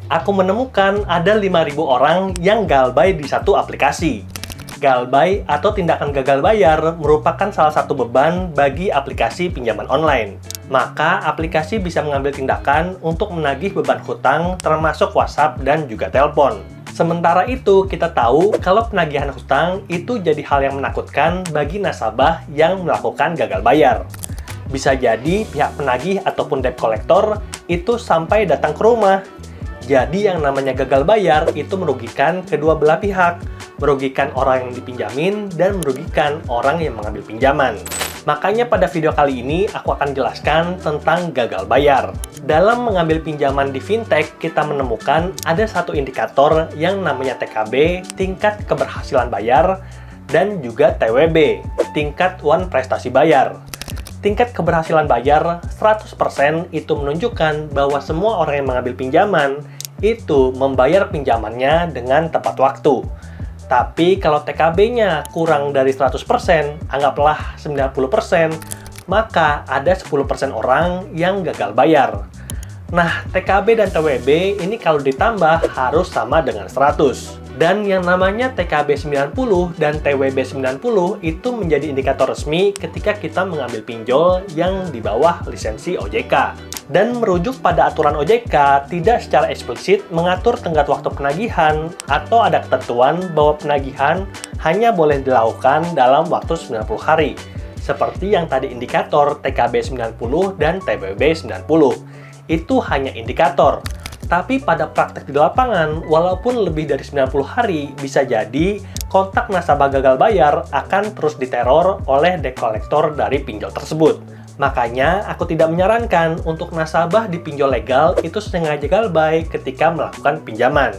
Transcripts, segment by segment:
aku menemukan ada 5.000 orang yang galbay di satu aplikasi. Galbay atau tindakan gagal bayar merupakan salah satu beban bagi aplikasi pinjaman online. Maka aplikasi bisa mengambil tindakan untuk menagih beban hutang termasuk WhatsApp dan juga telepon. Sementara itu, kita tahu kalau penagihan hutang itu jadi hal yang menakutkan bagi nasabah yang melakukan gagal bayar. Bisa jadi pihak penagih ataupun debt collector itu sampai datang ke rumah. Jadi yang namanya gagal bayar itu merugikan kedua belah pihak, merugikan orang yang dipinjamin dan merugikan orang yang mengambil pinjaman. Makanya pada video kali ini aku akan jelaskan tentang gagal bayar. Dalam mengambil pinjaman di fintech, kita menemukan ada satu indikator yang namanya TKB, tingkat keberhasilan bayar, dan juga TWB, tingkat wan prestasi bayar. Tingkat keberhasilan bayar 100% itu menunjukkan bahwa semua orang yang mengambil pinjaman itu membayar pinjamannya dengan tepat waktu. Tapi kalau TKB-nya kurang dari 100%, anggaplah 90%, maka ada 10% orang yang gagal bayar. Nah, TKB dan TWB ini kalau ditambah harus sama dengan 100. Dan yang namanya TKB 90 dan TWB 90 itu menjadi indikator resmi ketika kita mengambil pinjol yang di bawah lisensi OJK. Dan merujuk pada aturan OJK, tidak secara eksplisit mengatur tenggat waktu penagihan atau ada ketentuan bahwa penagihan hanya boleh dilakukan dalam waktu 90 hari. Seperti yang tadi indikator TKB 90 dan TWB 90. Itu hanya indikator. Tapi pada praktek di lapangan, walaupun lebih dari 90 hari, bisa jadi kontak nasabah gagal bayar akan terus diteror oleh debt collector dari pinjol tersebut. Makanya, aku tidak menyarankan untuk nasabah di pinjol legal itu sengaja galbay ketika melakukan pinjaman.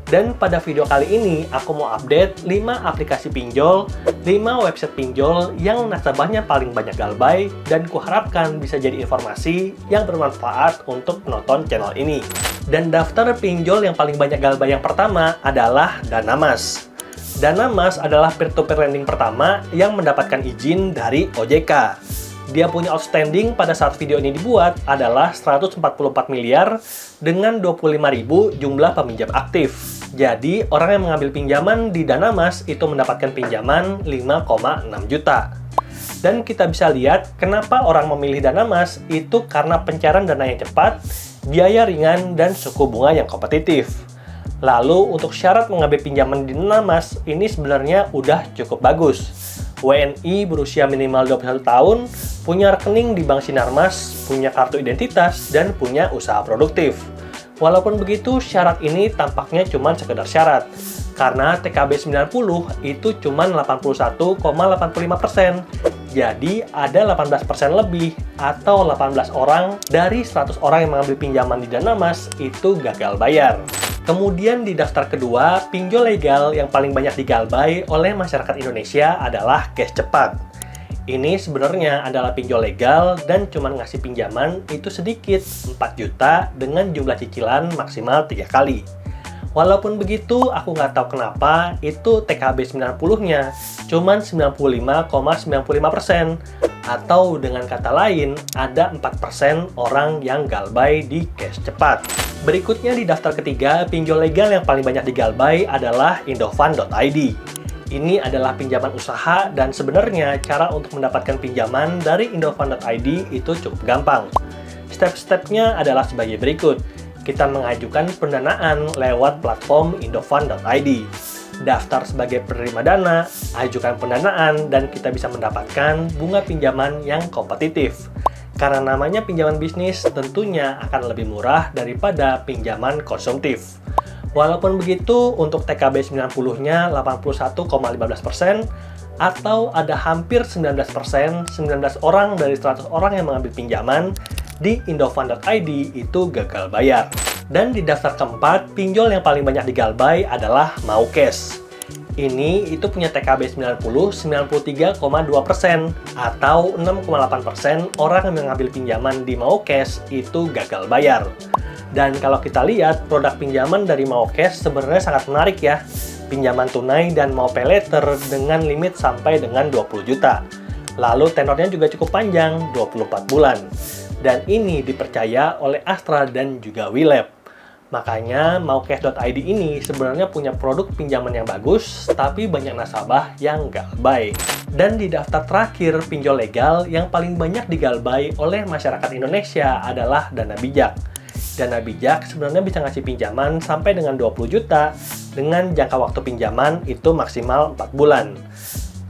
Dan pada video kali ini, aku mau update 5 aplikasi pinjol, 5 website pinjol yang nasabahnya paling banyak galbay, dan kuharapkan bisa jadi informasi yang bermanfaat untuk penonton channel ini. Dan daftar pinjol yang paling banyak galbay yang pertama adalah Danamas. Danamas adalah peer-to-peer lending pertama yang mendapatkan izin dari OJK. Dia punya outstanding pada saat video ini dibuat adalah 144 miliar dengan 25.000 jumlah peminjam aktif. Jadi, orang yang mengambil pinjaman di Danamas itu mendapatkan pinjaman 5,6 juta. Dan kita bisa lihat kenapa orang memilih Danamas itu karena pencairan dana yang cepat, biaya ringan, dan suku bunga yang kompetitif. Lalu, untuk syarat mengambil pinjaman di Danamas ini sebenarnya udah cukup bagus. WNI berusia minimal 21 tahun, punya rekening di Bank Sinarmas, punya kartu identitas, dan punya usaha produktif. Walaupun begitu, syarat ini tampaknya cuma sekedar syarat, karena TKB 90 itu cuma 81,85%. Jadi, ada 18% lebih, atau 18 orang dari 100 orang yang mengambil pinjaman di Danamas itu gagal bayar. Kemudian di daftar kedua, pinjol legal yang paling banyak digalbay oleh masyarakat Indonesia adalah Cash Cepat. Ini sebenarnya adalah pinjol legal dan cuma ngasih pinjaman itu sedikit, 4 juta dengan jumlah cicilan maksimal 3 kali. Walaupun begitu, aku nggak tahu kenapa itu TKB 90-nya cuma 95,95%. Atau dengan kata lain, ada 4% orang yang galbay di Cash Cepat. Berikutnya di daftar ketiga, pinjol legal yang paling banyak digalbay adalah Indofund.id. Ini adalah pinjaman usaha dan sebenarnya cara untuk mendapatkan pinjaman dari Indofund.id itu cukup gampang. Step-stepnya adalah sebagai berikut. Kita mengajukan pendanaan lewat platform Indofund.id. Daftar sebagai penerima dana, ajukan pendanaan, dan kita bisa mendapatkan bunga pinjaman yang kompetitif. Karena namanya pinjaman bisnis, tentunya akan lebih murah daripada pinjaman konsumtif. Walaupun begitu, untuk TKB 90-nya 81,15%, atau ada hampir 19%, 19 orang dari 100 orang yang mengambil pinjaman di Indofund.id itu gagal bayar. Dan di daftar keempat, pinjol yang paling banyak digalbay adalah Maucash. Ini itu punya TKB 90, 93,2%, atau 6,8% orang yang mengambil pinjaman di Maucash itu gagal bayar. Dan kalau kita lihat, produk pinjaman dari Maucash sebenarnya sangat menarik ya. Pinjaman tunai dan mau pay later dengan limit sampai dengan 20 juta. Lalu tenornya juga cukup panjang, 24 bulan. Dan ini dipercaya oleh Astra dan juga WeLab. Makanya Maucash.id ini sebenarnya punya produk pinjaman yang bagus, tapi banyak nasabah yang galbay. Dan di daftar terakhir pinjol legal yang paling banyak digalbay oleh masyarakat Indonesia adalah Dana Bijak. Dana Bijak sebenarnya bisa ngasih pinjaman sampai dengan 20 juta dengan jangka waktu pinjaman itu maksimal 4 bulan.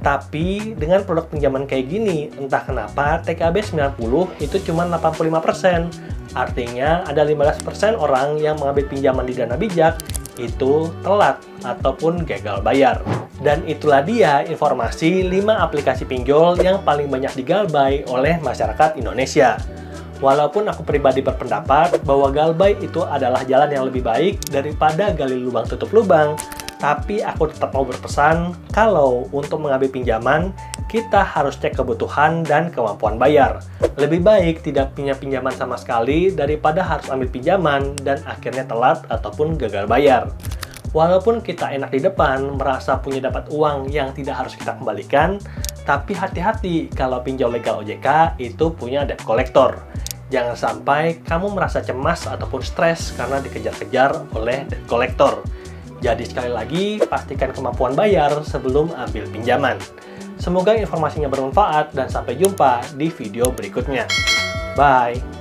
Tapi dengan produk pinjaman kayak gini, entah kenapa TKB 90 itu cuma 85%. Artinya ada 15% orang yang mengambil pinjaman di Dana Bijak itu telat ataupun gagal bayar. Dan itulah dia informasi 5 aplikasi pinjol yang paling banyak digalbay oleh masyarakat Indonesia. Walaupun aku pribadi berpendapat bahwa galbay itu adalah jalan yang lebih baik daripada gali lubang tutup lubang, tapi aku tetap mau berpesan kalau untuk mengambil pinjaman, kita harus cek kebutuhan dan kemampuan bayar. Lebih baik tidak punya pinjaman sama sekali daripada harus ambil pinjaman dan akhirnya telat ataupun gagal bayar. Walaupun kita enak di depan, merasa punya dapat uang yang tidak harus kita kembalikan, tapi hati-hati kalau pinjol legal OJK itu punya debt collector. Jangan sampai kamu merasa cemas ataupun stres karena dikejar-kejar oleh debt collector. Jadi sekali lagi, pastikan kemampuan bayar sebelum ambil pinjaman. Semoga informasinya bermanfaat dan sampai jumpa di video berikutnya. Bye!